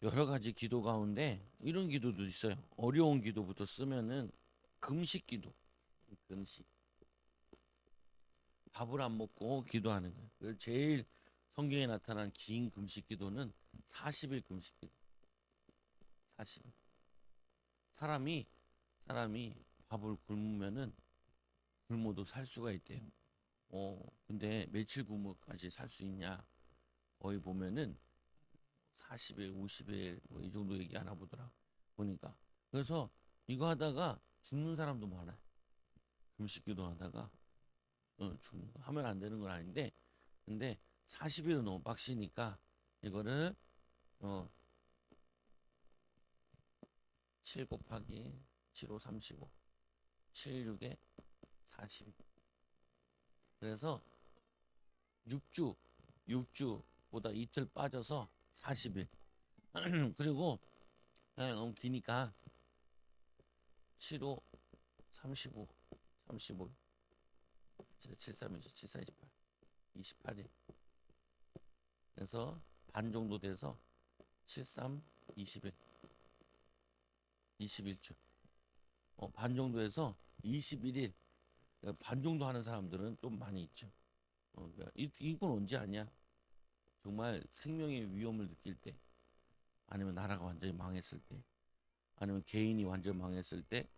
여러 가지 기도 가운데 이런 기도도 있어요. 어려운 기도부터 쓰면은 금식 기도. 금식. 밥을 안 먹고 기도하는 거예요. 그래서 제일 성경에 나타난 긴 금식 기도는 40일 금식 기도. 40일. 사람이 사람이 밥을 굶으면은 굶어도 살 수가 있대요. 근데 며칠 굶어까지 살 수 있냐? 거의 보면은 40일, 50일 뭐 이 정도 얘기 하나 보더라. 보니까. 그래서 이거 하다가 죽는 사람도 많아요. 금식 기도하다가 하면 안 되는 건 아닌데 근데 40일은 너무 빡시니까 이거를 어, 7 곱하기 7, 5, 35 7, 6에 40 그래서 6주 6주보다 이틀 빠져서 40일 그리고 너무 기니까 7, 5, 35 35 7, 3, 20, 7, 4, 28 28일 그래서 반 정도 돼서 7, 3, 21 21주 반 정도 해서 21일 반 정도 하는 사람들은 좀 많이 있죠. 이건 언제 하냐? 정말 생명의 위험을 느낄 때, 아니면 나라가 완전히 망했을 때, 아니면 개인이 완전 망했을 때,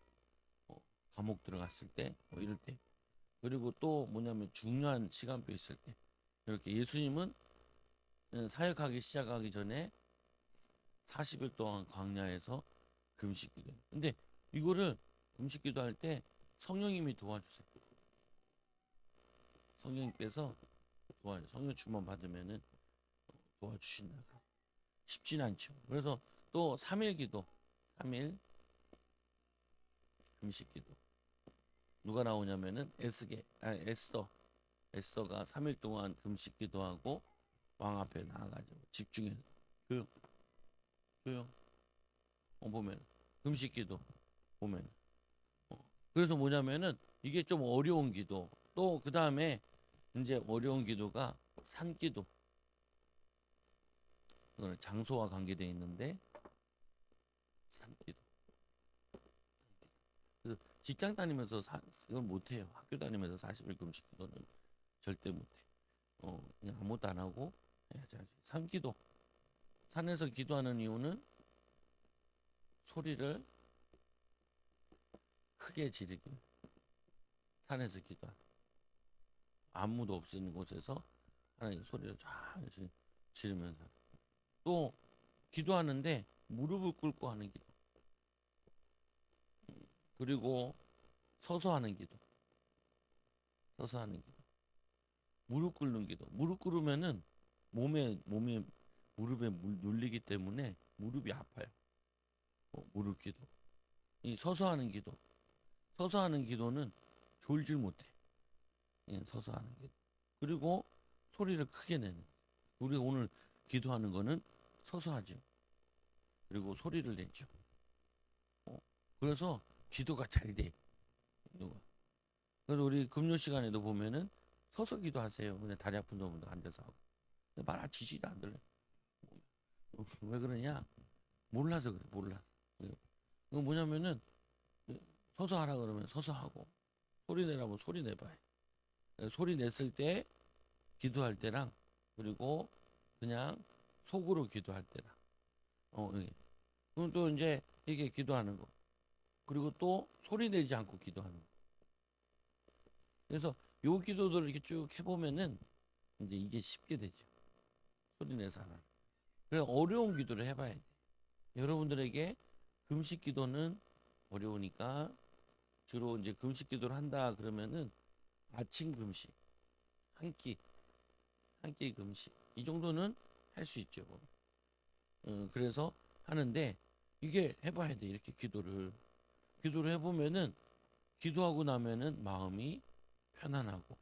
어, 감옥 들어갔을 때, 뭐 이럴 때. 그리고 또 뭐냐면 중요한 시간표 있을 때. 이렇게 예수님은 사역하기 시작하기 전에 40일 동안 광야에서 금식 기도. 근데 이거를 금식 기도할 때 성령님이 도와주세요. 성령님께서 성령 충만 받으면은 도와주신다. 쉽진 않죠. 그래서 또 3일 기도, 3일 금식 기도. 누가 나오냐면은 에스더가 3일 동안 금식 기도하고 왕 앞에 나아가지고 집중해서 조용, 조용. 보면 금식 기도 보면. 그래서 뭐냐면은 이게 좀 어려운 기도. 또 그 다음에 이제 어려운 기도가 산기도. 그거는 장소와 관계되어 있는데 산기도. 그래서 직장 다니면서 이걸 못해요. 학교 다니면서 40일 금식 기도는 절대 못해. 그냥 아무것도 안 하고 해야지. 산기도. 산에서 기도하는 이유는 소리를 크게 지르기. 산에서 기도하는. 아무도 없는 곳에서 하나님 소리를 쫙 지르면서. 또 기도하는데 무릎을 꿇고 하는 기도. 그리고 서서 하는 기도. 서서 하는 기도. 무릎 꿇는 기도. 무릎 꿇으면은 몸에 무릎에 눌리기 때문에 무릎이 아파요. 무릎 기도. 이 서서 하는 기도. 서서 하는 기도는 졸질 못해. 서서 하는 기도. 그리고 소리를 크게 내는. 우리가 오늘 기도하는 거는 서서 하죠. 그리고 소리를 내죠. 그래서 기도가 잘 돼. 기도가. 그래서 우리 금요 시간에도 보면은 서서 기도하세요. 그냥 다리 아픈 분들 앉아서 하고. 말 지지도 안 들려. 왜 그러냐? 몰라서 그래. 몰라. 이거 뭐냐면은 서서 하라 그러면 서서 하고 소리 내라면 소리 내봐요. 소리 냈을 때 기도할 때랑 그리고 그냥 속으로 기도할 때랑 이게. 그럼 또 이제 이게 기도하는 거. 그리고 또 소리 내지 않고 기도하는 거. 그래서 요 기도들을 이렇게 쭉 해보면은 이제 이게 쉽게 되죠. 소리 내서 하나. 그래서 어려운 기도를 해봐야 돼. 여러분들에게 금식 기도는 어려우니까 주로 이제 금식 기도를 한다 그러면은 아침 금식 한 끼 금식 이 정도는 할 수 있죠. 그래서 하는데 이게 해봐야 돼. 이렇게 기도를 해보면은 기도하고 나면은 마음이 편안하고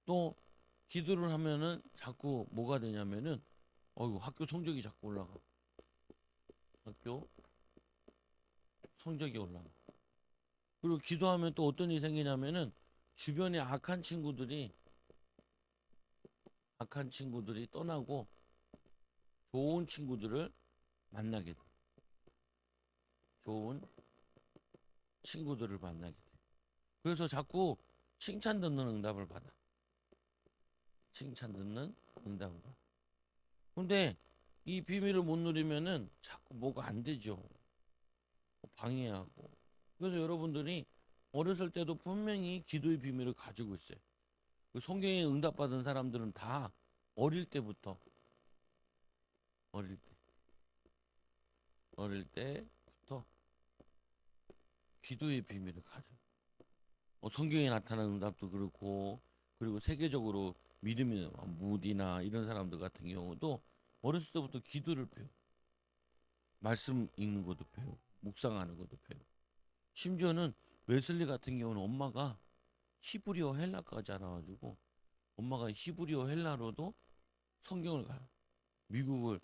또 기도를 하면은 자꾸 뭐가 되냐면은 학교 성적이 자꾸 올라가. 학교 성적이 올라가. 그리고 기도하면 또 어떤 일이 생기냐면은 주변에 악한 친구들이 떠나고 좋은 친구들을 만나게 돼. 좋은 친구들을 만나게 돼. 그래서 자꾸 칭찬 듣는 응답을 받아. 칭찬 듣는 응답을 받아. 근데 이 비밀을 못 누리면은 자꾸 뭐가 안 되죠. 방해하고. 그래서 여러분들이 어렸을 때도 분명히 기도의 비밀을 가지고 있어요. 그 성경에 응답받은 사람들은 다 어릴 때부터 어릴 때 어릴 때부터 기도의 비밀을 가져요. 성경에 나타난 응답도 그렇고, 그리고 세계적으로 믿음이 무디나 이런 사람들 같은 경우도 어렸을 때부터 기도를 배워. 말씀 읽는 것도 배워. 묵상하는 것도 배워. 심지어는 웨슬리 같은 경우는 엄마가 히브리어 헬라까지 알아가지고 엄마가 히브리어 헬라로도 성경을 가요. 미국을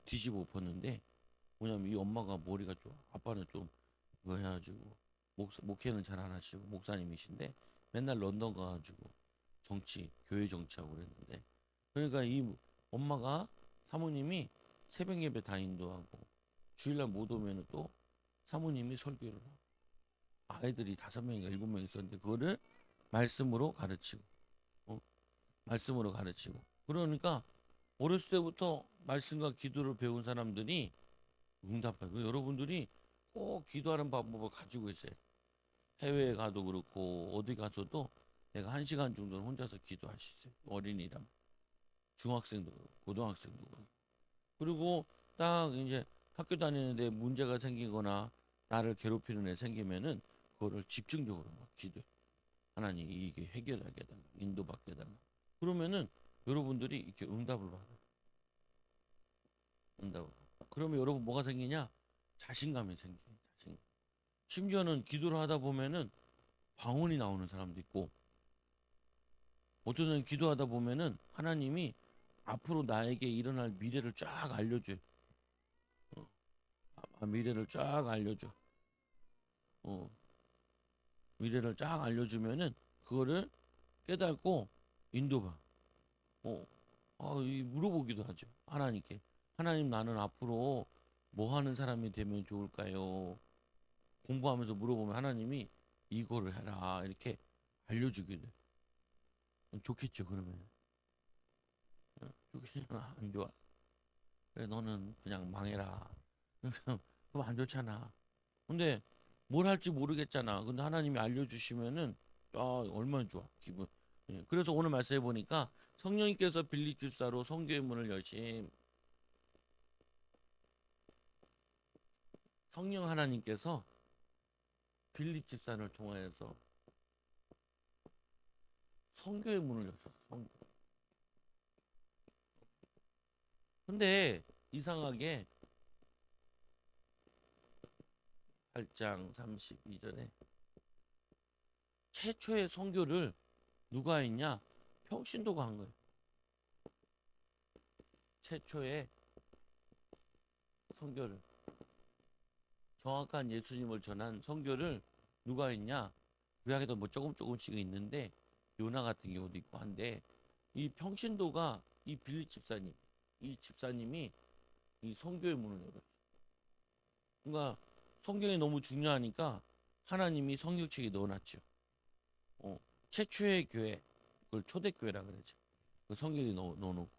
뒤집어 엎었는데, 뭐냐면 이 엄마가 머리가 좀, 아빠는 좀 그거 해가지고 목회는 잘 안 하시고 목사님이신데 맨날 런던 가가지고 교회 정치하고 그랬는데, 그러니까 이 엄마가, 사모님이 새벽 예배 다 인도하고 주일날 못 오면은 또 사모님이 설교를 하고, 아이들이 5명인가 7명 있었는데 그거를 말씀으로 가르치고, 어? 말씀으로 가르치고. 그러니까 어렸을 때부터 말씀과 기도를 배운 사람들이 응답하고, 여러분들이 꼭 기도하는 방법을 가지고 있어요. 해외에 가도 그렇고 어디 가서도 내가 1시간 정도는 혼자서 기도할 수 있어요. 어린이라면. 중학생도 그렇고 고등학생도 그렇고. 그리고 딱 이제 학교 다니는데 문제가 생기거나 나를 괴롭히는 애 생기면은 그거를 집중적으로 막 기도해. 하나님 이게 해결하게 해달라. 인도받게 해달라. 그러면은 여러분들이 이렇게 응답을 받아요. 응답을. 그러면 여러분 뭐가 생기냐? 자신감이 생겨요. 자신감. 심지어는 기도를 하다 보면은 방언이 나오는 사람도 있고, 어떤 은 기도하다 보면은 하나님이 앞으로 나에게 일어날 미래를 쫙 알려줘요. 미래를 쫙 알려줘. 어, 미래를 쫙 알려주면은 그거를 깨닫고 인도봐. 어, 물어보기도 하죠. 하나님께. 하나님, 나는 앞으로 뭐 하는 사람이 되면 좋을까요? 공부하면서 물어보면 하나님이 이거를 해라 이렇게 알려주게 돼. 좋겠죠, 그러면. 좋겠냐? 안 좋아. 그래, 너는 그냥 망해라. 그럼 안 좋잖아. 근데 뭘 할지 모르겠잖아. 근데 하나님이 알려주시면은 얼마나 좋아, 기분. 예, 그래서 오늘 말씀해 보니까 성령님께서 빌립 집사로 성교의 문을 여심. 성령 하나님께서 빌립 집사를 통하여서 성교의 문을 여셨어. 근데 이상하게 8장 32절에 최초의 성교를 누가 했냐? 평신도가 한 거예요. 최초의 성교를, 정확한 예수님을 전한 성교를 누가 했냐? 구약에도 뭐 조금씩 있는데 요나 같은 경우도 있고 한데, 이 평신도가 이 빌립 집사님, 이 집사님이 이 성교의 문을 열었어요. 그러니까 성경이 너무 중요하니까 하나님이 성경책에 넣어놨죠. 어, 최초의 교회, 그걸 초대교회라 그러죠. 그 성경에 넣어놓고,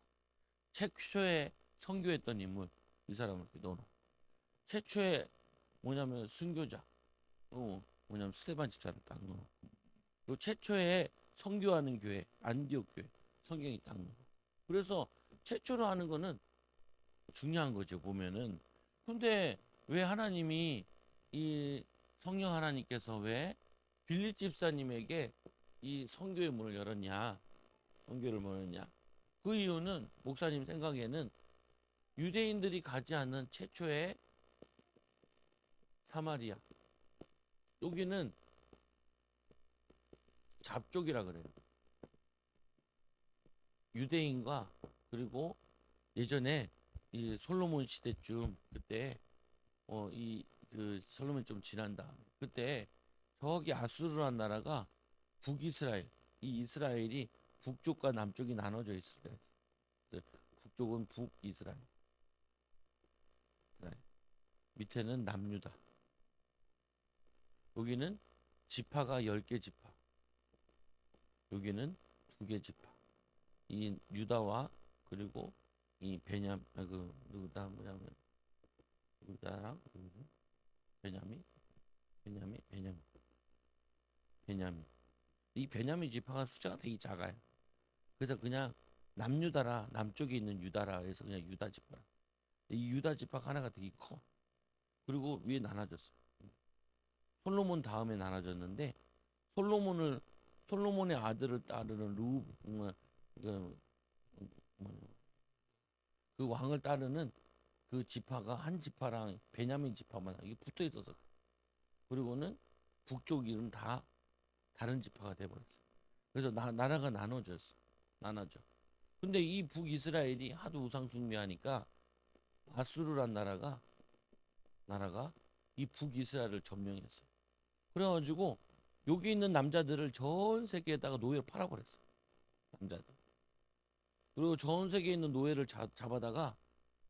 최초의 선교했던 인물, 이 사람을 이렇게 넣어놓고, 최초의 뭐냐면 순교자, 뭐냐면 스테반 집사를 딱 넣어. 요 최초의 선교하는 교회, 안디옥 교회, 성경이 딱 넣어. 그래서 최초로 하는 거는 중요한 거죠, 보면은. 근데 왜 하나님이, 이 성령 하나님께서 왜 빌립 집사님에게 이 선교의 문을 열었냐, 선교를 열었냐? 그 이유는 목사님 생각에는 유대인들이 가지 않는 최초의 사마리아, 여기는 잡족이라 그래요. 유대인과, 그리고 예전에 이 솔로몬 시대쯤, 그때 이 그 솔로몬 좀 지난 다음에, 그때 저기 아수르란 나라가 북이스라엘, 이 이스라엘이 북쪽과 남쪽이 나눠져 있을 때, 북쪽은 북이스라엘, 밑에는 남유다. 여기는 지파가 10개 지파. 여기는 2개 지파. 이 유다와 그리고 이 누구다 뭐냐면 유다랑 누구지? 베냐민, 베냐민. 이 베냐민 지파가 숫자가 되게 작아요. 그래서 그냥 남유다라 남쪽에 있는 유다라 해서 그냥 유다 지파라. 이 유다 지파가 하나가 되게 커. 그리고 위에 나눠졌어. 솔로몬 다음에 나눠졌는데 솔로몬의 아들을 따르는 그, 뭐냐, 그 왕을 따르는 그 지파가 한 지파랑 베냐민 지파만 이게 붙어 있어서 그리고는 북쪽 일은 다 다른 지파가 돼버렸어. 그래서 나라가 나눠졌어. 나눠져. 근데 이 북이스라엘이 하도 우상숭배하니까 아수르란 나라가 이 북이스라엘을 점령했어. 그래가지고 여기 있는 남자들을 전 세계에다가 노예로 팔아버렸어. 남자들. 그리고 전 세계에 있는 노예를 잡아다가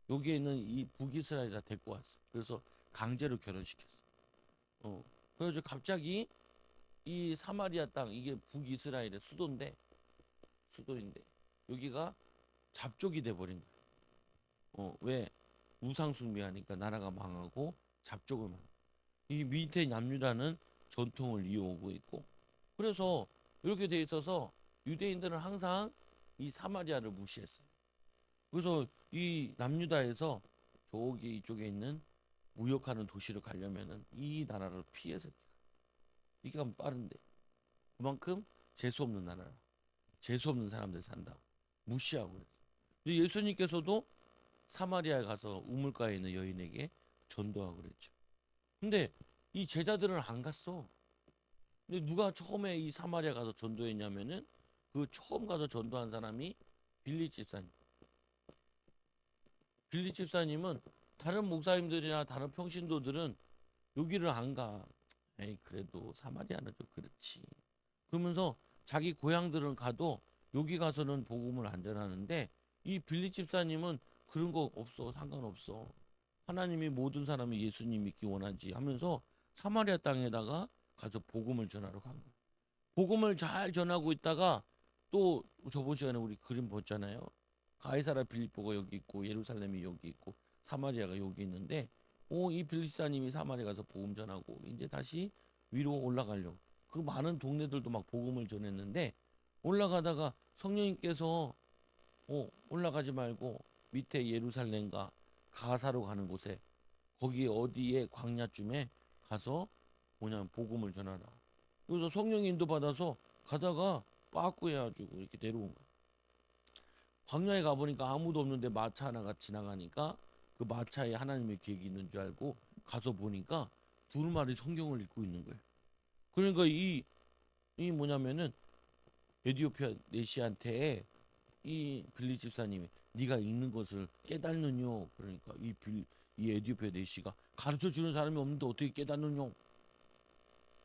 여기에 있는 이 북이스라엘에다 데리고 왔어. 그래서 강제로 결혼시켰어. 그래서 갑자기 이 사마리아 땅 이게 북이스라엘의 수도인데 여기가 잡족이 돼버린 거야. 왜? 우상숭배하니까 나라가 망하고 잡족을 망. 이 밑에 남유다는 전통을 이어오고 있고 그래서 이렇게 돼 있어서 유대인들은 항상 이 사마리아를 무시했어요. 그래서 이 남유다에서 저기 이쪽에 있는 무역하는 도시를 가려면은 이 나라를 피해서 이게 가면 빠른데 그만큼 재수 없는 나라라. 재수 없는 사람들 산다. 무시하고 그랬어. 예수님께서도 사마리아에 가서 우물가에 있는 여인에게 전도하고 그랬죠. 근데 이 제자들은 안 갔어. 근데 누가 처음에 이 사마리아 가서 전도했냐면은 그 처음 가서 전도한 사람이 빌리 집사님. 빌리 집사님은 다른 목사님들이나 다른 평신도들은 여기를 안 가. 에이 그래도 사마리아는 좀 그렇지. 그러면서 자기 고향들은 가도 여기 가서는 복음을 안 전하는데 이 빌리 집사님은 그런 거 없어. 상관없어. 하나님이 모든 사람이 예수님 믿기 원하지 하면서 사마리아 땅에다가 가서 복음을 전하러 간 거야. 복음을 잘 전하고 있다가 또 저번 시간에 우리 그림 봤잖아요. 가이사라 빌립보가 여기 있고 예루살렘이 여기 있고 사마리아가 여기 있는데 이 빌리사님이 사마리아 가서 복음 전하고 이제 다시 위로 올라가려고 그 많은 동네들도 막 복음을 전했는데 올라가다가 성령님께서 올라가지 말고 밑에 예루살렘과 가사로 가는 곳에 거기 어디에 광야쯤에 가서 뭐냐면 복음을 전하라. 그래서 성령의 인도 받아서 가다가 빠꾸 해가지고 이렇게 내려온 거야. 광야에 가보니까 아무도 없는데 마차 하나가 지나가니까 그 마차에 하나님의 계획이 있는 줄 알고 가서 보니까 두루마리 성경을 읽고 있는 거예요. 그러니까 이 뭐냐면은 에디오피아 내시한테 이 빌리 집사님이 네가 읽는 것을 깨닫느뇨. 그러니까 이 에디오피아 내시가 가르쳐 주는 사람이 없는데 어떻게 깨닫느뇨.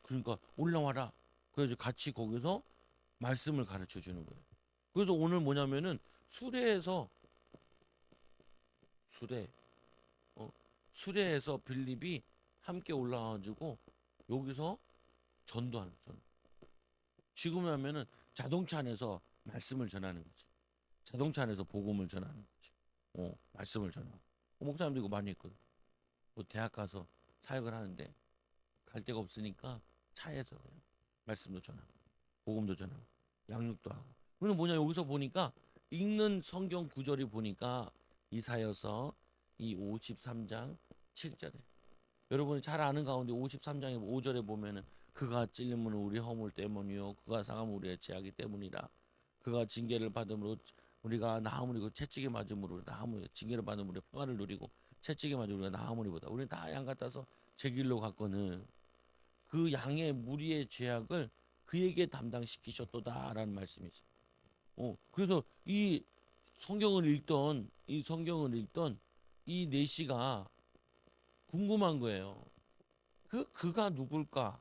그러니까 올라와라. 그래서 같이 거기서 말씀을 가르쳐 주는 거예요. 그래서 오늘 뭐냐면은 수레에서 수레 수레에서 빌립이 함께 올라와가지고 여기서 전도하는 전. 지금 하면은 자동차 안에서 말씀을 전하는 거지. 자동차 안에서 복음을 전하는 거지. 말씀을 전하고. 목사님도 이거 많이 했거든. 또 대학 가서 사역을 하는데 갈 데가 없으니까 차에서 그냥 말씀도 전하고 복음도 전하고 양육도 하고. 그리고 뭐냐 여기서 보니까 읽는 성경 구절이 보니까 이사여서 이 53장 7절에 여러분이 잘 아는 가운데 53장의 5절에 보면은 그가 찔림은 우리 허물 때문이요 그가 상함은 우리의 죄악이 때문이라 그가 징계를 받음으로 우리가 나음으리고 채찍에 맞음으로 나음으리 징계를 받음으로 우리 평화를 누리고 채찍에 맞음으로 우리가 나음으리보다 우리는 다 양 같아서 제 길로 갔거늘 그 양의 무리의 죄악을 그에게 담당시키셨도다라는 말씀이 있어요. 그래서 이 성경을 읽던 이 내시가 궁금한 거예요. 그가 누굴까?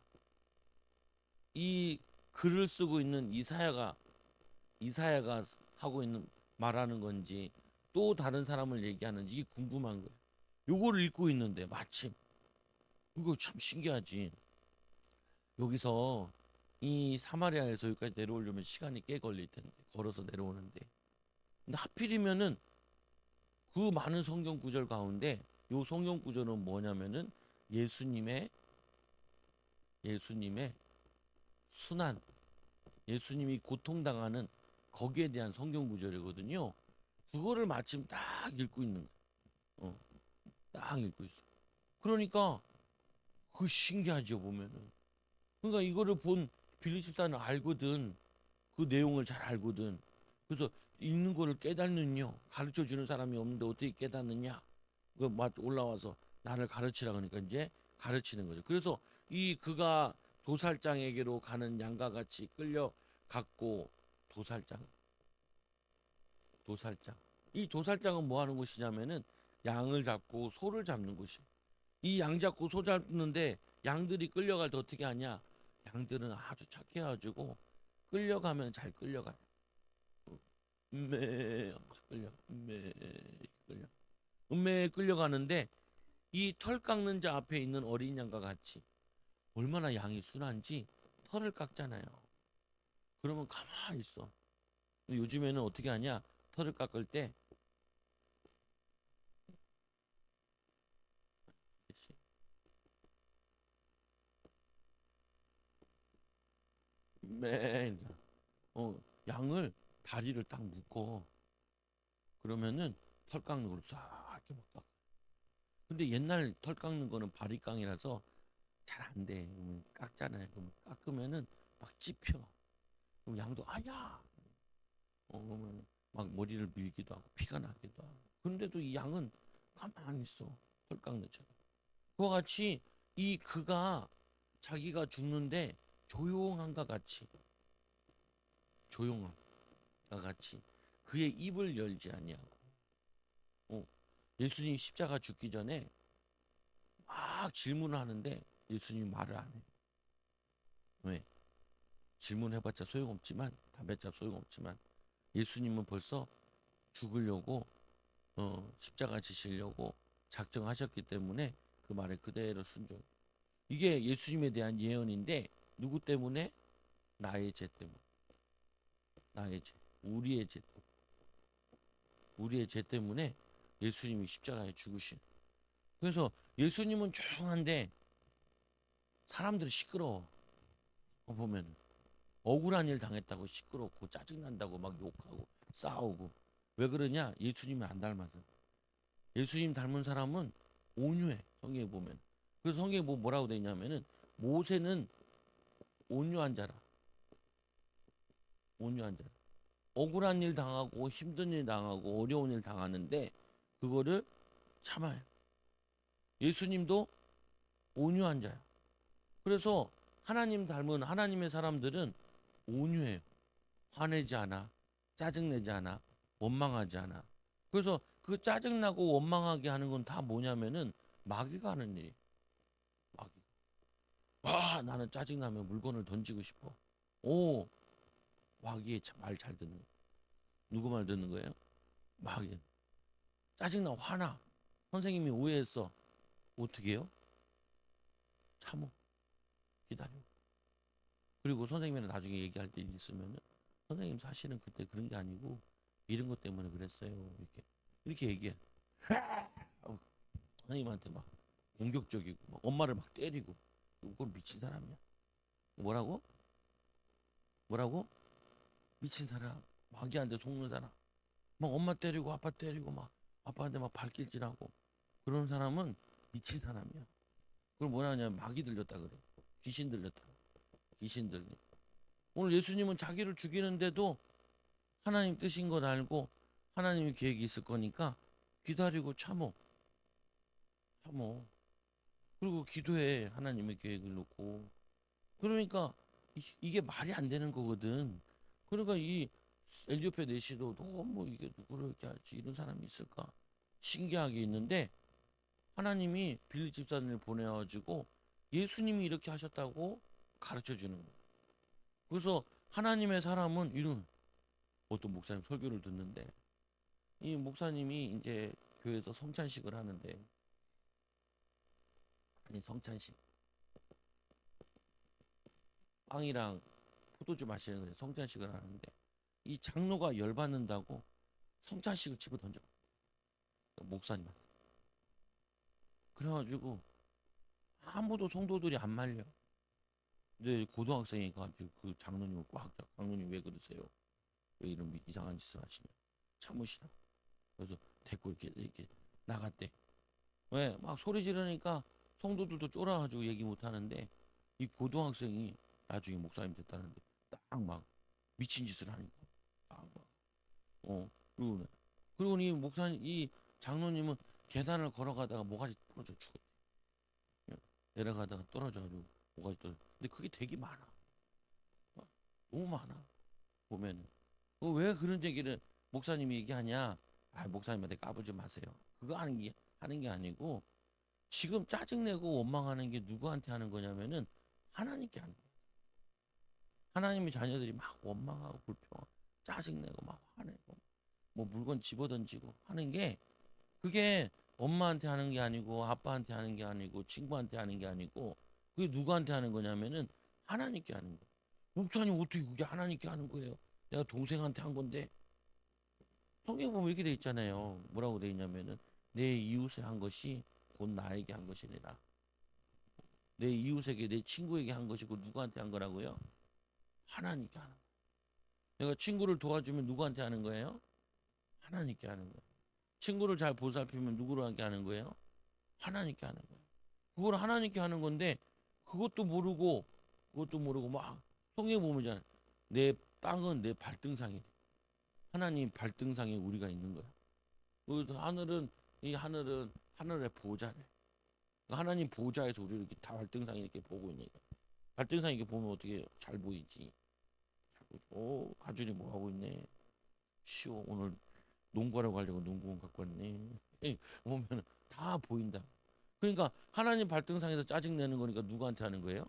이 글을 쓰고 있는 이사야가 하고 있는 말하는 건지 또 다른 사람을 얘기하는지 궁금한 거예요. 요거를 읽고 있는데 마침 이거 참 신기하지. 여기서 이 사마리아에서 여기까지 내려오려면 시간이 꽤 걸릴 텐데 걸어서 내려오는데 근데 하필이면은 그 많은 성경 구절 가운데 요 성경 구절은 뭐냐면은 예수님의 예수님의 순환 예수님이 고통당하는 거기에 대한 성경 구절이거든요. 그거를 마침 딱 읽고 있는 거야. 딱 읽고 있어. 그러니까 그 신기하죠 보면은. 그러니까 이거를 본 빌립 집사는 알거든. 그 내용을 잘 알거든. 그래서 읽는 거를 깨닫는요. 가르쳐 주는 사람이 없는데 어떻게 깨닫느냐? 그 올라와서 나를 가르치라 그러니까 이제 가르치는 거죠. 그래서 이 그가 도살장에게로 가는 양과 같이 끌려갔고 도살장 도살장 이 도살장은 뭐 하는 곳이냐면은 양을 잡고 소를 잡는 곳이에요. 이 양 잡고 소 잡는데 양들이 끌려갈 때 어떻게 하냐? 양들은 아주 착해가지고 끌려가면 잘 끌려가요. 음메 하면서 끌려 음메 끌려가는데 이 털 깎는 자 앞에 있는 어린 양과 같이 얼마나 양이 순한지 털을 깎잖아요. 그러면 가만히 있어. 요즘에는 어떻게 하냐? 털을 깎을 때 매 양을 다리를 딱 묶어. 그러면은 털 깎는 걸로 싹 이렇게 막 깎아. 근데 옛날 털 깎는 거는 바리깡이라서 잘 안 돼. 그러면 깎잖아요. 그럼 깎으면은 막 찝혀. 그럼 양도 아야. 그러면 막 머리를 밀기도 하고 피가 나기도 하고. 근데도 이 양은 가만히 있어. 털 깎는 처럼. 그와 같이 이 그가 자기가 죽는데 조용한가 같이 조용함과 같이 그의 입을 열지 아니하고 예수님 십자가 죽기 전에 막 질문을 하는데 예수님 말을 안 해. 왜? 질문해봤자 소용없지만 답했자 소용없지만 예수님은 벌써 죽으려고 십자가 지시려고 작정하셨기 때문에 그 말에 그대로 순종. 이게 예수님에 대한 예언인데 누구 때문에? 나의 죄 때문에. 나의 죄. 우리의 죄. 우리의 죄 때문에 예수님이 십자가에 죽으신. 그래서 예수님은 조용한데 사람들이 시끄러워. 보면 억울한 일 당했다고 시끄럽고 짜증난다고 막 욕하고 싸우고. 왜 그러냐? 예수님을 안 닮아서. 예수님 닮은 사람은 온유해. 성경에 보면. 그래서 성경에 뭐라고 되어 있냐면은 모세는 온유한 자라. 온유한 자라. 억울한 일 당하고 힘든 일 당하고 어려운 일 당하는데 그거를 참아요. 예수님도 온유한 자야. 그래서 하나님 닮은 하나님의 사람들은 온유해요. 화내지 않아. 짜증내지 않아. 원망하지 않아. 그래서 그 짜증나고 원망하게 하는 건 다 뭐냐면은 마귀가 하는 일이에요. 마귀. 와, 나는 짜증나면 물건을 던지고 싶어. 오, 마귀의 말 잘 듣는. 누구 말 듣는 거예요? 마귀. 짜증나, 화나. 선생님이 오해했어. 어떻게 해요? 참어. 기다려. 그리고 선생님이랑 나중에 얘기할 때 있으면은 선생님 사실은 그때 그런 게 아니고 이런 것 때문에 그랬어요. 이렇게 얘기해. 어, 선생님한테 막 공격적이고 막 엄마를 막 때리고 그걸 미친 사람이야. 뭐라고? 뭐라고? 미친 사람. 마귀한테 속는 사람. 막 엄마 때리고 아빠 때리고 막 아빠한테 막 발길질하고 그런 사람은 미친 사람이야. 그걸 뭐라 하냐면 마귀 들렸다 그래. 귀신 들렸다. 귀신 들리. 오늘 예수님은 자기를 죽이는데도 하나님 뜻인 걸 알고 하나님의 계획이 있을 거니까 기다리고 참어. 그리고 기도해 하나님의 계획을 놓고. 그러니까 이게 말이 안 되는 거거든. 그러니까 이 엘리오페 내시도 너무 이게 누구를 이렇게 할지 이런 사람이 있을까 신기하게 있는데 하나님이 빌립 집사님을 보내가지고 예수님이 이렇게 하셨다고 가르쳐 주는 거예요. 그래서 하나님의 사람은 이런 어떤 목사님 설교를 듣는데 이 목사님이 이제 교회에서 성찬식을 하는데 아니 성찬식 빵이랑 포도주 마시는 성찬식을 하는데 이 장로가 열받는다고 성찬식을 집어 던져 목사님한테. 그래가지고 아무도 성도들이 안 말려. 근데 고등학생이 가지고 그 장로님을 꽉 잡고 장로님 왜 그러세요? 왜 이런 이상한 짓을 하시냐? 참으시라. 그래서 데리고 이렇게 나갔대. 왜? 막 소리 지르니까 성도들도 쫄아가지고 얘기 못 하는데 이 고등학생이 나중에 목사님 됐다는데 딱 막 미친 짓을 하니까 막, 그리고 이 목사님 이 장로님은 계단을 걸어가다가 모가지 부러져 죽었대. 내려가다가 떨어져가지고 모가지 떨어져. 근데 그게 되게 많아. 너무 많아. 보면은 왜 그런 얘기를 목사님이 얘기하냐? 아 목사님한테 까불지 마세요. 그거 하는 게 아니고 지금 짜증내고 원망하는 게 누구한테 하는 거냐면은 하나님께 하는 거예요. 하나님의 자녀들이 막 원망하고 불평하고 짜증내고 막 화내고 뭐 물건 집어던지고 하는 게 그게 엄마한테 하는 게 아니고 아빠한테 하는 게 아니고 친구한테 하는 게 아니고 그게 누구한테 하는 거냐면은 하나님께 하는 거예요. 목사님 어떻게 그게 하나님께 하는 거예요? 내가 동생한테 한 건데 성경 보면 이렇게 돼 있잖아요. 뭐라고 돼 있냐면은 내 이웃에 한 것이 곧 나에게 한 것이니라. 내 이웃에게 내 친구에게 한 것이고 누구한테 한 거라고요? 하나님께 하는 거예요. 내가 친구를 도와주면 누구한테 하는 거예요? 하나님께 하는 거예요. 친구를 잘 보살피면 누구한테 하는 거예요? 하나님께 하는 거예요. 그걸 하나님께 하는 건데 그것도 모르고 막 성경 보면잖아요. 내 땅은 내 발등상이래. 하나님 발등상에 우리가 있는 거야. 그 하늘은 이 하늘의 보좌래. 하나님 보좌에서 우리를 이렇게 다 발등상에 이렇게 보고 있는 거야. 발등상에 이렇게 보면 어떻게 잘 보이지? 가준이 뭐 하고 있네. 쉬워 오늘 농구하러 가려고 농구공 갖고 왔네. 보면 다 보인다. 그러니까 하나님 발등상에서 짜증 내는 거니까 누구한테 하는 거예요?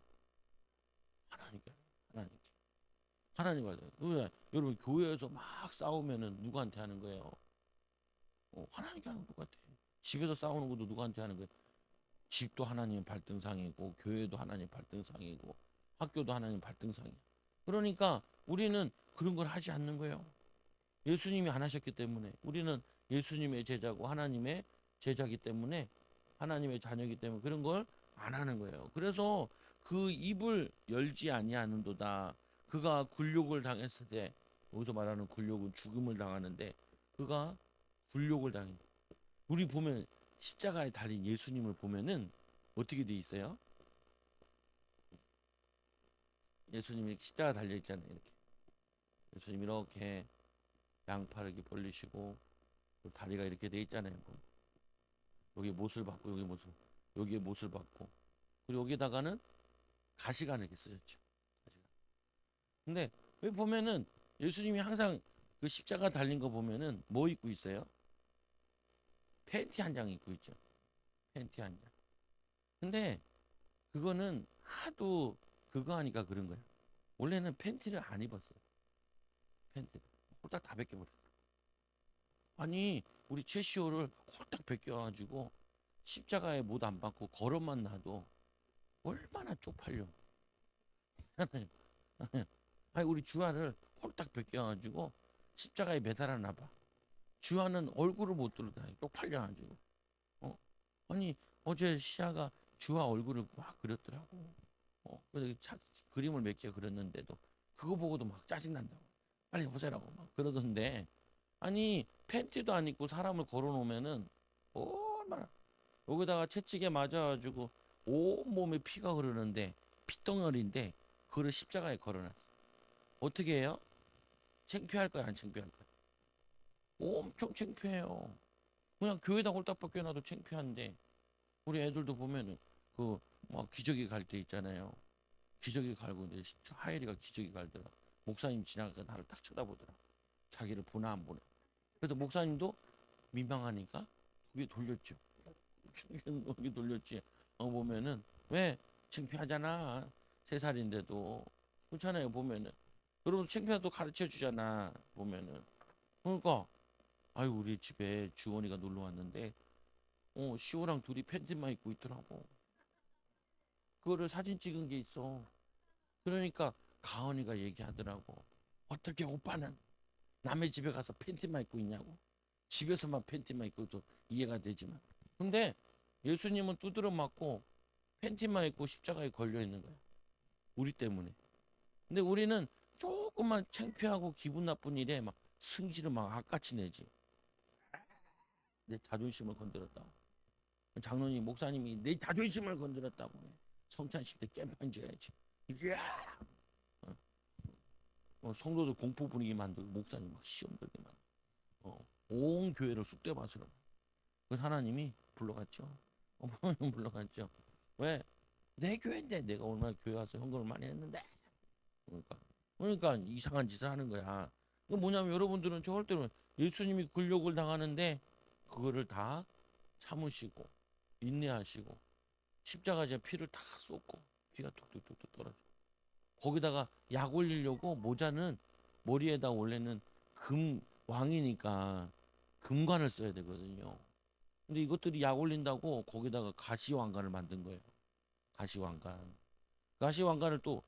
하나님께. 하나님께. 하나님 발등. 왜? 여러분 교회에서 막 싸우면은 누구한테 하는 거예요? 하나님께 하는 것 똑같아. 집에서 싸우는 것도 누구한테 하는 거예요? 집도 하나님 발등상이고 교회도 하나님 발등상이고 학교도 하나님 발등상이야. 그러니까 우리는 그런 걸 하지 않는 거예요. 예수님이 안 하셨기 때문에 우리는 예수님의 제자고 하나님의 제자기 때문에 하나님의 자녀이기 때문에 그런 걸 안 하는 거예요. 그래서 그 입을 열지 아니하는도다. 그가 굴욕을 당했을 때 여기서 말하는 굴욕은 죽음을 당하는데 그가 굴욕을 당해. 우리 보면 십자가에 달린 예수님을 보면은 어떻게 돼 있어요? 예수님이 이렇게 십자가 달려 있잖아요. 이렇게 예수님 이렇게 양팔을 이렇게 벌리시고 다리가 이렇게 돼 있잖아요. 여기 못을 받고 여기에 못을 받고 그리고 여기다가는 가시관을 이렇게 쓰셨죠. 가시관. 근데 여기 보면은 예수님이 항상 그 십자가 달린 거 보면은 뭐 입고 있어요? 팬티 한 장 입고 있죠. 팬티 한 장. 근데 그거는 하도 그거 하니까 그런 거야. 원래는 팬티를 안 입었어요. 팬티 홀딱 다 벗겨버렸어. 아니 우리 최시호를 홀딱 벗겨가지고 십자가에 못 안 받고 걸어만 놔도 얼마나 쪽팔려. 아니 우리 주아를 홀딱 벗겨가지고 십자가에 매달아 놔봐. 주아는 얼굴을 못 들어다 쪽팔려가지고. 어? 아니 어제 시아가 주아 얼굴을 막 그렸더라고. 그래서 그림을 몇 개 그렸는데도 그거 보고도 막 짜증난다고. 빨리 보세라고 막 그러던데. 아니 팬티도 안 입고 사람을 걸어놓으면은 얼마나 여기다가 채찍에 맞아가지고 온몸에 피가 흐르는데 피덩어리인데 그거를 십자가에 걸어놨어. 어떻게 해요? 창피할 거야 안 창피할 거야? 엄청 창피해요. 그냥 교회다 홀딱 벗겨놔도 창피한데 우리 애들도 보면은 그 막 기저귀 갈 때 있잖아요. 기저귀 갈고 이제 하예리가 기저귀 갈더라. 목사님 지나가서 나를 딱 쳐다보더라. 자기를 보나 안 보나. 그래서 목사님도 민망하니까 그게 돌렸죠. 여기 돌렸지. 보면은 왜 창피하잖아. 3살인데도 그렇잖아요. 보면은 여러분 창피하도 가르쳐 주잖아. 보면은 그러니까 아유 우리 집에 주원이가 놀러 왔는데 시호랑 둘이 팬티만 입고 있더라고. 그거를 사진 찍은 게 있어. 그러니까 가은이가 얘기하더라고. 어떻게 오빠는 남의 집에 가서 팬티만 입고 있냐고. 집에서만 팬티만 입고도 이해가 되지만. 근데 예수님은 두드러 맞고 팬티만 입고 십자가에 걸려 있는 거야. 우리 때문에. 근데 우리는 조금만 창피하고 기분 나쁜 일에 막 승질을 막 악같이 내지. 내 자존심을 건드렸다고. 장로님, 목사님이 내 자존심을 건드렸다고 해. 성찬식 때 깽판 줘야지. 이야! 성도들 공포 분위기 만들고 목사님 막 시험 들게 만들고 온 교회를 쑥대밭으로. 그래서 하나님이 불러갔죠. 불러갔죠. 왜? 내 교회인데 내가 얼마나 교회 와서 헌금을 많이 했는데. 그러니까 이상한 짓을 하는 거야. 그 뭐냐면 여러분들은 절대로 예수님이 굴욕을 당하는데 그거를 다 참으시고 인내하시고 십자가에 피를 다 쏟고 피가 툭툭툭툭 떨어져. 거기다가 약 올리려고 모자는 머리에다 원래는 금 왕이니까 금관을 써야 되거든요. 근데 이것들이 약 올린다고 거기다가 가시왕관을 만든 거예요. 가시왕관. 가시왕관을 또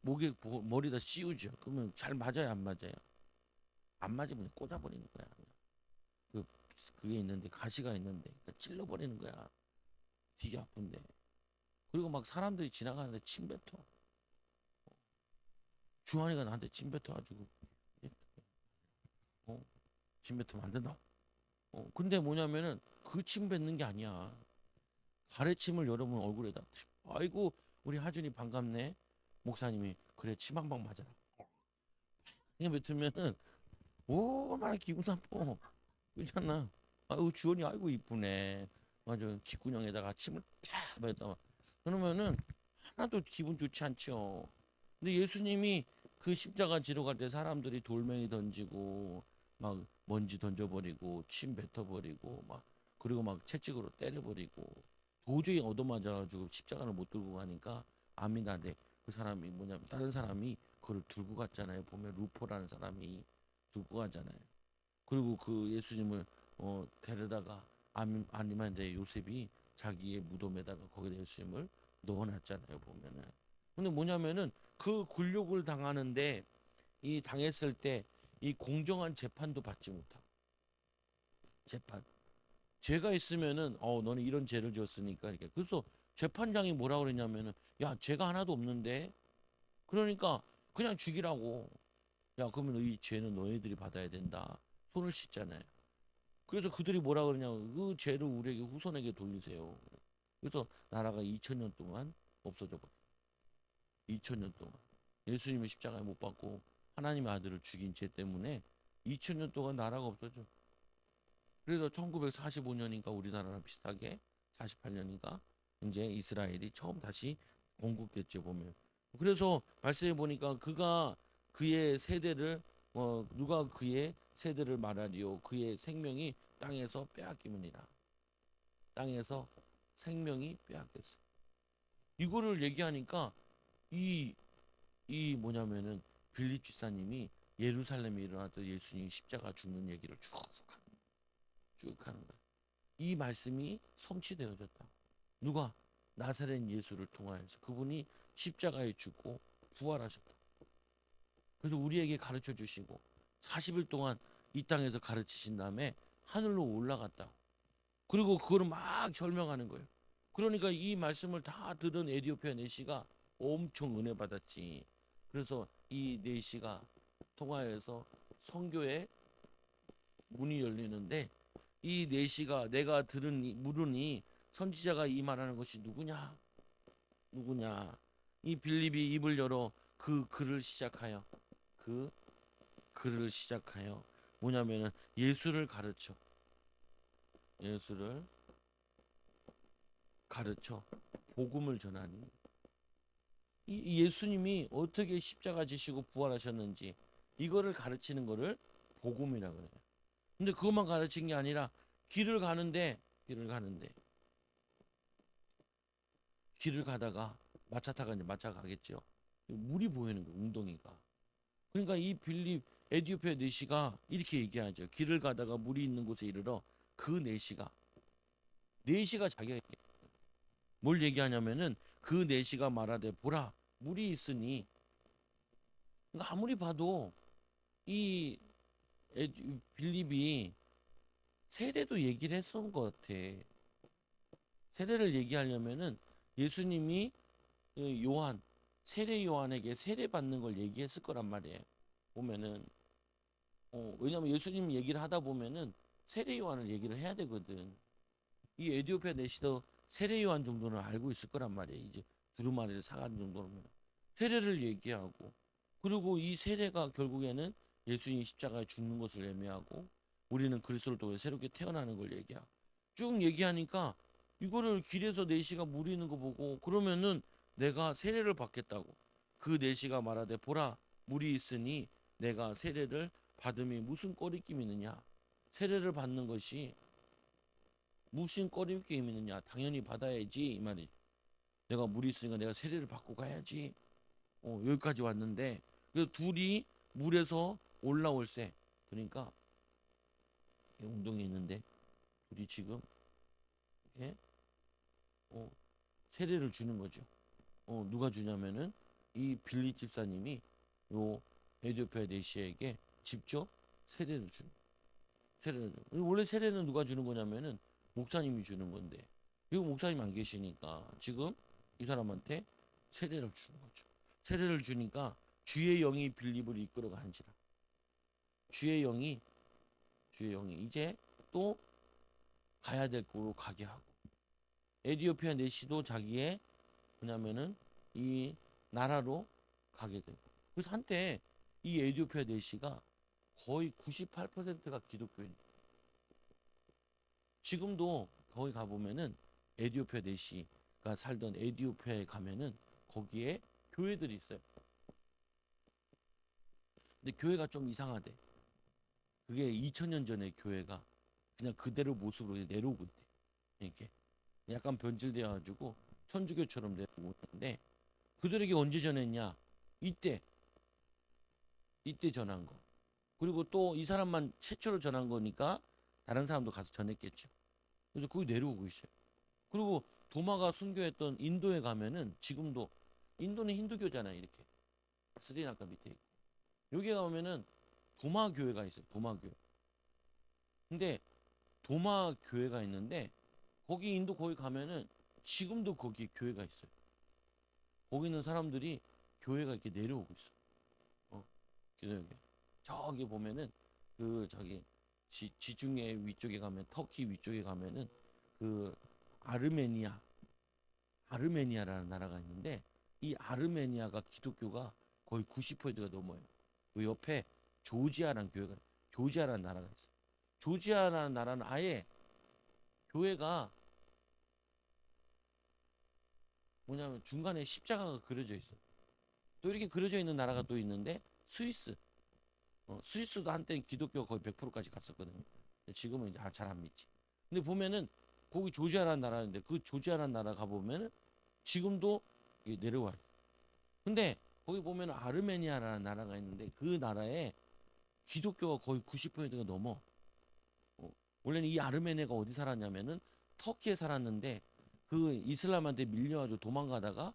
목에 머리다 씌우죠. 그러면 잘 맞아요, 안 맞아요? 안 맞으면 꽂아버리는 거야. 그 그게 있는데 가시가 있는데 그러니까 찔러버리는 거야. 되게 아픈데. 그리고 막 사람들이 지나가는데 침 뱉어. 주환이가 나한테 침 뱉어가지고 어? 침 뱉으면 안 된다. 근데 뭐냐면은 그 침 뱉는 게 아니야. 가래침을 여러분 얼굴에다. 아이고 우리 하준이 반갑네. 목사님이 그래 침 한 방 맞아라. 이게 뱉으면은 얼마나 기분 나빠. 그렇잖아. 아이고 주원이 아이고 이쁘네. 맞아 귓구녕에다가 침을 탁 뱉다. 그러면은 하나도 기분 좋지 않죠. 근데 예수님이 그 십자가 지러 갈 때 사람들이 돌멩이 던지고 막 먼지 던져버리고 침 뱉어버리고 막 그리고 막 채찍으로 때려버리고 도저히 얻어맞아가지고 십자가를 못 들고 가니까 아미나데 그 사람이 뭐냐면 다른 사람이 그걸 들고 갔잖아요. 보면 루포라는 사람이 들고 가잖아요. 그리고 그 예수님을 데려다가 아니면데 요셉이 자기의 무덤에다가 거기다 예수님을 넣어놨잖아요. 보면은. 근데 뭐냐면은 그 굴욕을 당하는데 이 당했을 때 이 공정한 재판도 받지 못하고 재판 죄가 있으면은 너는 이런 죄를 지었으니까 이렇게 그래서 재판장이 뭐라 그랬냐면은 야 죄가 하나도 없는데 그러니까 그냥 죽이라고 야 그러면 이 죄는 너희들이 받아야 된다 손을 씻잖아요. 그래서 그들이 뭐라 그러냐면 그 죄를 우리에게 후손에게 돌리세요. 그래서 나라가 2000년 동안 없어져 버려. 2000년 동안 예수님의 십자가에 못 박고 하나님의 아들을 죽인 죄 때문에 2000년 동안 나라가 없어져. 그래서 1945년인가 우리나라랑 비슷하게 48년인가 이제 이스라엘이 처음 다시 건국됐죠 보면. 그래서 말씀해 보니까 그가 그의 세대를 누가 그의 세대를 말하리요 그의 생명이 땅에서 빼앗김이니라. 땅에서 생명이 빼앗겼어. 이거를 얘기하니까 이 이 뭐냐면은 빌립 집사님이 예루살렘에 일어났던 예수님 십자가 죽는 얘기를 쭉 하는 거야. 이 말씀이 성취되어졌다. 누가? 나사렛 예수를 통하여서 그분이 십자가에 죽고 부활하셨다. 그래서 우리에게 가르쳐 주시고 40일 동안 이 땅에서 가르치신 다음에 하늘로 올라갔다. 그리고 그거를 막 설명하는 거예요. 그러니까 이 말씀을 다 들은 에디오피아 내시가 엄청 은혜 받았지. 그래서 이 내시가 통하여서 선교의 문이 열리는데 이 내시가 내가 물으니 선지자가 이 말하는 것이 누구냐? 누구냐? 이 빌립이 입을 열어 그 글을 시작하여 그 글을 시작하여 뭐냐면은 예수를 가르쳐 예수를 가르쳐 복음을 전하니 이 예수님이 어떻게 십자가 지시고 부활하셨는지 이거를 가르치는 거를 복음이라 그래요. 근데 그것만 가르친 게 아니라 길을 가는데 길을 가다가 마차 타가 이제 마차 가겠죠. 물이 보이는 거예요. 웅덩이가. 그러니까 이 빌립 에디오피아 내시가 이렇게 얘기하죠. 길을 가다가 물이 있는 곳에 이르러 그 내시가 자기가 뭘 얘기하냐면은 그 내시가 말하되 보라 물이 있으니, 그러니까 아무리 봐도 이 빌립이 세례도 얘기를 했었던 것 같아. 세례를 얘기하려면은 예수님이 그 요한, 세례 요한에게 세례 받는 걸 얘기했을 거란 말이에요. 보면은 왜냐면 예수님 얘기를 하다 보면은 세례 요한을 얘기를 해야 되거든. 이 에디오피아 내시도 세례 요한 정도는 알고 있을 거란 말이에요. 이제 두루마리를 사간 정도면 세례를 얘기하고, 그리고 이 세례가 결국에는 예수님이 십자가에 죽는 것을 예매하고 우리는 그리스도를 통해 새롭게 태어나는 걸 얘기하고 쭉 얘기하니까, 이거를 길에서 내시가 무리는 거 보고 그러면은 내가 세례를 받겠다고, 그 내시가 말하되 보라 물이 있으니 내가 세례를 받음이 무슨 꺼리낌이 있느냐, 세례를 받는 것이 무슨 꺼리낌이 있느냐, 당연히 받아야지 이 말이. 내가 물이 있으니까 내가 세례를 받고 가야지. 여기까지 왔는데 그 둘이 물에서 올라올세. 그러니까 웅덩이 있는데 둘이 지금 이렇게 어, 세례를 주는 거죠. 누가 주냐면은 이 빌립 집사님이 요 에디오피아 내시에게 직접 세례를 주는. 세례를 원래 세례는 누가 주는 거냐면은 목사님이 주는 건데, 이거 목사님 안 계시니까 지금 이 사람한테 세례를 주는 거죠. 세례를 주니까 주의 영이 빌립을 이끌어 가는지라. 주의 영이 주의 영이 이제 또 가야 될 곳으로 가게 하고, 에디오피아 내시도 자기의 뭐냐면은 이 나라로 가게 되고. 그래서 한때 이 에디오피아 내시가 거의 98%가 기독교인. 지금도 거기 가보면은 에디오피아 내시가 살던 에디오피아에 가면은 거기에 교회들이 있어요. 근데 교회가 좀 이상하대. 그게 2000년 전에 교회가 그냥 그대로 모습으로 내려오고 있대. 이렇게 약간 변질되어 가지고 천주교처럼 내려오고 있는데, 그들에게 언제 전했냐? 이때 전한 거. 그리고 또 이 사람만 최초로 전한 거니까 다른 사람도 가서 전했겠죠. 그래서 거기 내려오고 있어요. 그리고 도마가 순교했던 인도에 가면은 지금도, 인도는 힌두교잖아요. 이렇게 스리랑카 밑에 있고, 여기 가면은 도마 교회가 있어요. 도마 교회. 근데 도마 교회가 있는데 거기 인도 거기 가면은 지금도 거기 교회가 있어요. 거기 있는 사람들이 교회가 이렇게 내려오고 있어. 기도교회. 저기 보면은 그 저기 지중해 위쪽에 가면, 터키 위쪽에 가면은 그 아르메니아 아르메니아라는 나라가 있는데, 이 아르메니아가 기독교가 거의 90%가 넘어요. 그 옆에 조지아라는 교회가, 조지아라는 나라가 있어요. 조지아라는 나라는 아예 교회가 뭐냐면 중간에 십자가가 그려져 있어. 또 이렇게 그려져 있는 나라가 또 있는데 스위스. 스위스도 한때는 기독교가 거의 100%까지 갔었거든요. 근데 지금은 이제 잘 안 믿지. 근데 보면은 거기 조지아라는 나라인데, 그 조지아라는 나라 가보면은 지금도 내려와요. 근데 거기 보면은 아르메니아라는 나라가 있는데 그 나라에 기독교가 거의 90%가 넘어. 어, 원래는 이 아르메니아가 어디 살았냐면은 터키에 살았는데 그 이슬람한테 밀려가지고 도망가다가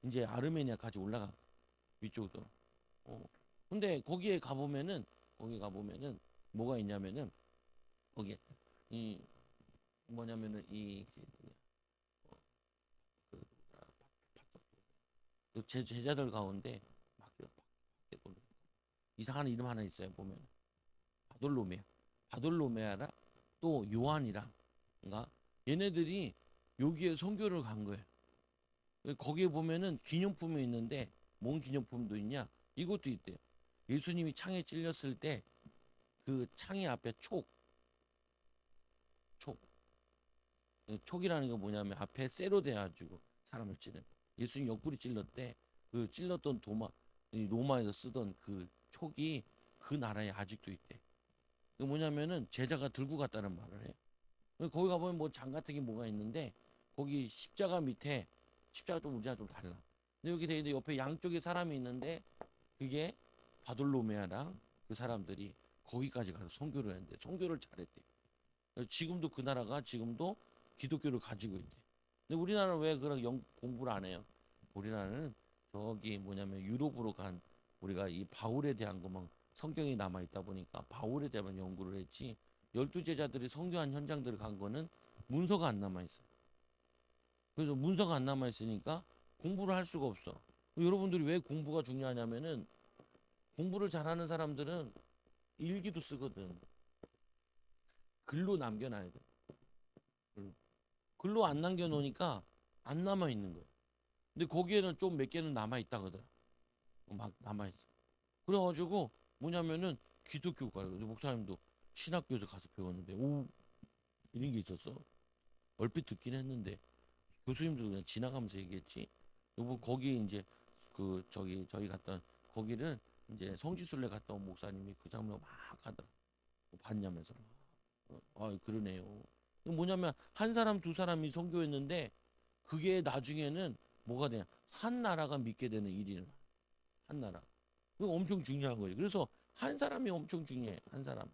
이제 아르메니아까지 올라가, 위쪽으로. 어. 근데 거기 가보면은 뭐가 있냐면은 거기에 이 뭐냐면은 그, 제 제자들 가운데 막 이상한 이름 하나 있어요. 보면 바돌로메아, 바돌로메아랑 또 요한이랑, 그러니까 얘네들이 여기에 선교를 간 거예요. 거기에 보면은 기념품이 있는데 뭔 기념품도 있냐? 이것도 있대요. 예수님이 창에 찔렸을 때 그 창의 앞에 촉, 촉이라는 게 뭐냐면 앞에 쇠로 돼가지고 사람을 찌는. 예수님 옆구리 찔렀대. 그 찔렀던 이 로마에서 쓰던 그 촉이 그 나라에 아직도 있대. 그 뭐냐면은 제자가 들고 갔다는 말을 해. 거기 가보면 뭐 장 같은 게 뭐가 있는데 거기 십자가 밑에, 십자가 좀 우리랑 좀 달라. 근데 여기 돼 있는데 옆에 양쪽에 사람이 있는데 그게 바돌로메아랑 그 사람들이 거기까지 가서 선교를 했는데 선교를 잘했대. 지금도 그 나라가 지금도 기독교를 가지고 있대. 근데 우리나라는 왜 그런 공부를 안 해요? 우리나라는 저기 뭐냐면 유럽으로 간 우리가 이 바울에 대한 것만 성경이 남아 있다 보니까 바울에 대한 연구를 했지. 열두 제자들이 성교한 현장들을 간 거는 문서가 안 남아 있어요. 그래서 문서가 안 남아 있으니까 공부를 할 수가 없어. 여러분들이 왜 공부가 중요하냐면은 공부를 잘하는 사람들은 일기도 쓰거든. 글로 남겨놔야 돼. 글로 안 남겨놓으니까 안 남아 있는 거야. 근데 거기에는 좀 몇 개는 남아 있다거든. 막 남아 있어. 그래가지고 뭐냐면은 기독교가 목사님도 신학교에서 가서 배웠는데 오 이런 게 있었어. 얼핏 듣긴 했는데 교수님도 그냥 지나가면서 얘기했지. 요거 거기 이제 그 저기 저희 갔던 거기를 이제 성지순례 갔다 온 목사님이 그 장면 막 하더라. 봤냐면서. 아 그러네요. 뭐냐면 한 사람 두 사람이 선교했는데 그게 나중에는 뭐가 되냐 한 나라가 믿게 되는 일이 한 나라. 그거 엄청 중요한 거예요. 그래서 한 사람이 엄청 중요해. 한 사람.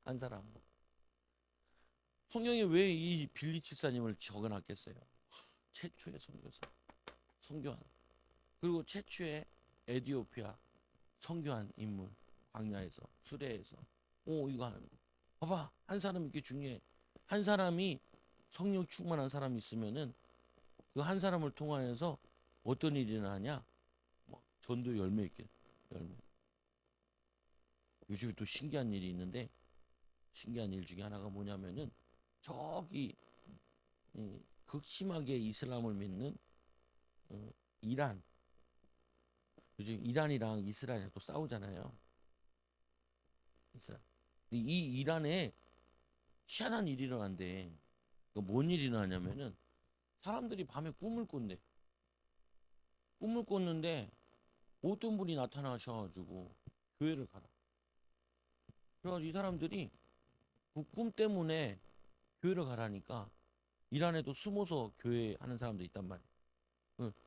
한 사람. 성경에 왜 이 빌리치사님을 적어놨겠어요? 최초의 선교사. 선교한. 그리고 최초의 에디오피아 선교한 인물. 광야에서 수레에서. 오 이거 하는 거. 봐봐. 한 사람이 이렇게 중요해. 한 사람이 성령 충만한 사람이 있으면은 그 한 사람을 통하여서 어떤 일이 일어나냐? 뭐 전도 열매 있게 열매. 요즘에 또 신기한 일이 있는데 신기한 일 중에 하나가 뭐냐면은 저기 극심하게 이슬람을 믿는 이란 요즘 이란이랑 이스라엘이 또 싸우잖아요. 이스라엘. 이 이란에 희한한 일이 일어난대. 뭔 일이 일어나냐면은 사람들이 밤에 꿈을 꾼대. 꿈을 꿨는데 어떤 분이 나타나셔가지고 교회를 가라. 그래가지고 이 사람들이 그 꿈 때문에 교회를 가라니까 이란에도 숨어서 교회 하는 사람도 있단 말이야.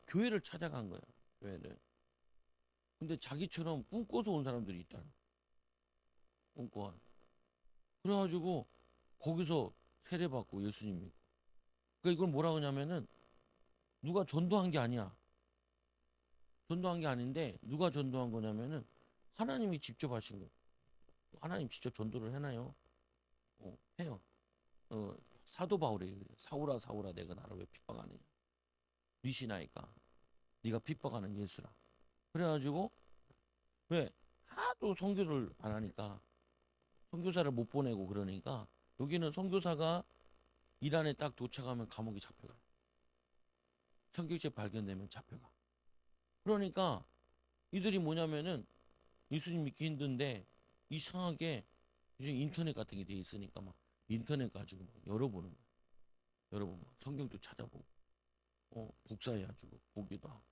교회를 찾아간 거야. 교회를. 근데 자기처럼 꿈꿔서 온 사람들이 있다. 꿈꿔. 그래가지고 거기서 세례받고 예수님 믿고. 그러니까 이걸 뭐라 그러냐면은 누가 전도한 게 아니야. 전도한 게 아닌데 누가 전도한 거냐면은 하나님이 직접 하신 거예요. 하나님 직접 전도를 해놔요. 해요. 어, 사도 바울이 사울아 사울아 내가 나를 왜 핍박하느냐. 네 신하니까 네가 핍박하는 예수라. 그래가지고 왜 하도 선교를 안 하니까 선교사를 못 보내고 그러니까 여기는 선교사가 이란에 딱 도착하면 감옥에 잡혀가. 성경책 발견되면 잡혀가. 그러니까 이들이 뭐냐면은 예수님 믿기 힘든데 이상하게 요즘 인터넷 같은 게 돼 있으니까 막 인터넷 가지고 막 열어보는 거야. 열어보면 성경도 찾아보고 국사해가지고 보기도 하고.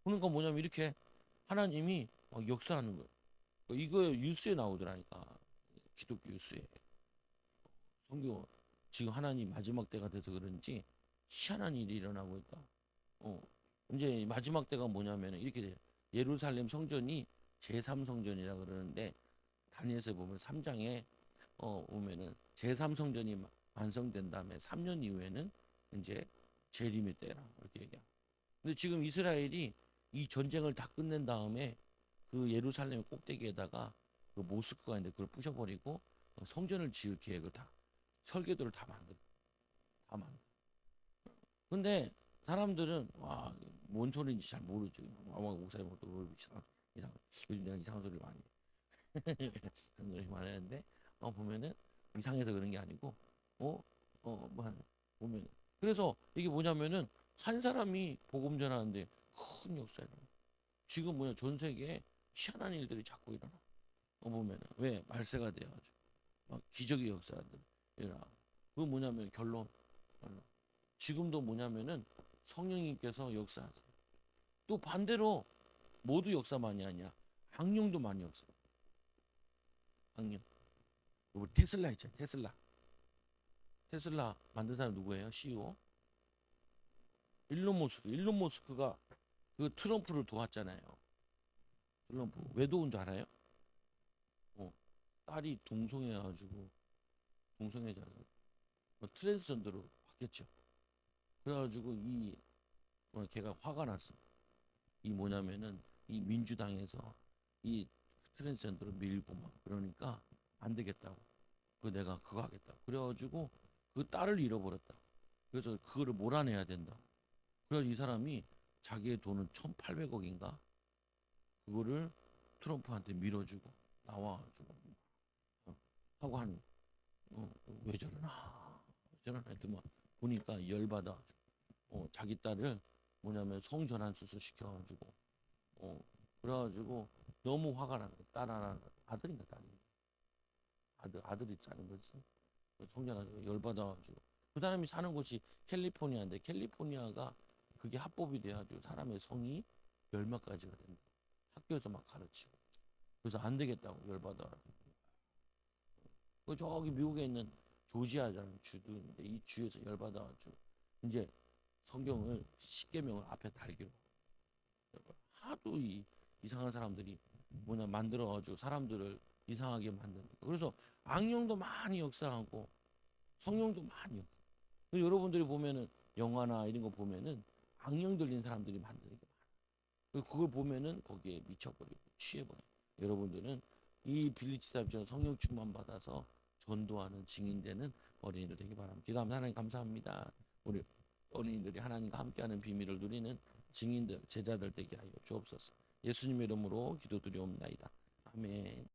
그러니까 뭐냐면 이렇게 하나님이 막 역사하는 거예요. 이거 뉴스에 나오더라니까. 기독교 뉴스에. 성경 지금 하나님 마지막 때가 돼서 그런지 희한한 일이 일어나고 있다. 어. 이제 마지막 때가 뭐냐면 이렇게 돼요. 예루살렘 성전이 제3성전이라 그러는데 다니엘서 보면 3장에 보면은 제3성전이 완성된 다음에 3년 이후에는 이제 재림의 때라 이렇게 얘기해요. 근데 지금 이스라엘이 이 전쟁을 다 끝낸 다음에 그 예루살렘 꼭대기에다가 그 모스크가 있는데 그걸 부셔버리고 성전을 지을 계획을 다 설계도를 다 만들어. 다 만들어. 근데 사람들은 와, 뭔 소리인지 잘 모르지. 아마 목사님 또 이상 요즘 내가 이상한 소리를 많이 그런 소리 많이 하는데 보면은 이상해서 그런 게 아니고 뭐 보면 그래서 이게 뭐냐면은 한 사람이 복음 전하는데 큰 역사를 지금 뭐냐 전 세계에 희한한 일들이 자꾸 일어나. 보면은 왜 말세가 돼가지고 막 기적의 역사들 일어나. 그 뭐냐면 결론. 지금도 뭐냐면은 성령님께서 역사하세요. 또 반대로 모두 역사 많이 하냐? 악령도 많이 역사. 악령. 뭐 테슬라 있잖아요. 테슬라. 테슬라 만든 사람 누구예요? CEO? 일론 머스크. 일론 머스크가 그 트럼프를 도왔잖아요. 트럼프 왜 도운 줄 알아요? 어, 딸이 동성애가지고 동성애자 트랜스전더로 바뀌었죠. 그래가지고 걔가 화가 났어. 이 뭐냐면은 이 민주당에서 이 트랜스젠더를 밀고 막 그러니까 안 되겠다고. 그 내가 그거 하겠다. 그래가지고 그 딸을 잃어버렸다. 그래서 그거를 몰아내야 된다. 그래서 이 사람이 자기의 돈은 1,800억인가 그거를 트럼프한테 밀어주고 나와가지고 어, 하고 하는 왜 저러나 왜 저러나 했더니 막 보니까 열받아가지고 자기 딸을 뭐냐면 성전환 수술 시켜가지고 어 그래가지고 너무 화가 나는 거야. 딸 하나 아들인가 딸인가 아들이 짜는 거지. 성전환 열받아가지고 그 사람이 사는 곳이 캘리포니아인데 캘리포니아가 그게 합법이 돼가지고 사람의 성이 열몇 가지가 된다. 학교에서 막 가르치고 그래서 안 되겠다고 열받아. 그 저기 미국에 있는 조지아라는 주도 있는데 이 주에서 열받아가지고 이제 성경을 십계명을 앞에 달기로 하도 이상한 사람들이 뭐냐 만들어가지고 사람들을 이상하게 만드는 거. 그래서 악령도 많이 역사하고 성령도 많이 역사. 여러분들이 보면은 영화나 이런 거 보면은 악령 들린 사람들이 만드는 게 많아. 그걸 보면은 거기에 미쳐버리고 취해버려. 여러분들은 이 빌리치답처럼 성령 충만 받아서 전도하는 증인되는 어린이들 되기 바랍니다. 기도합니다. 하나님 감사합니다. 우리 어린이들이 하나님과 함께하는 비밀을 누리는 증인들, 제자들 되게 하여 주옵소서. 예수님의 이름으로 기도드리옵나이다. 아멘.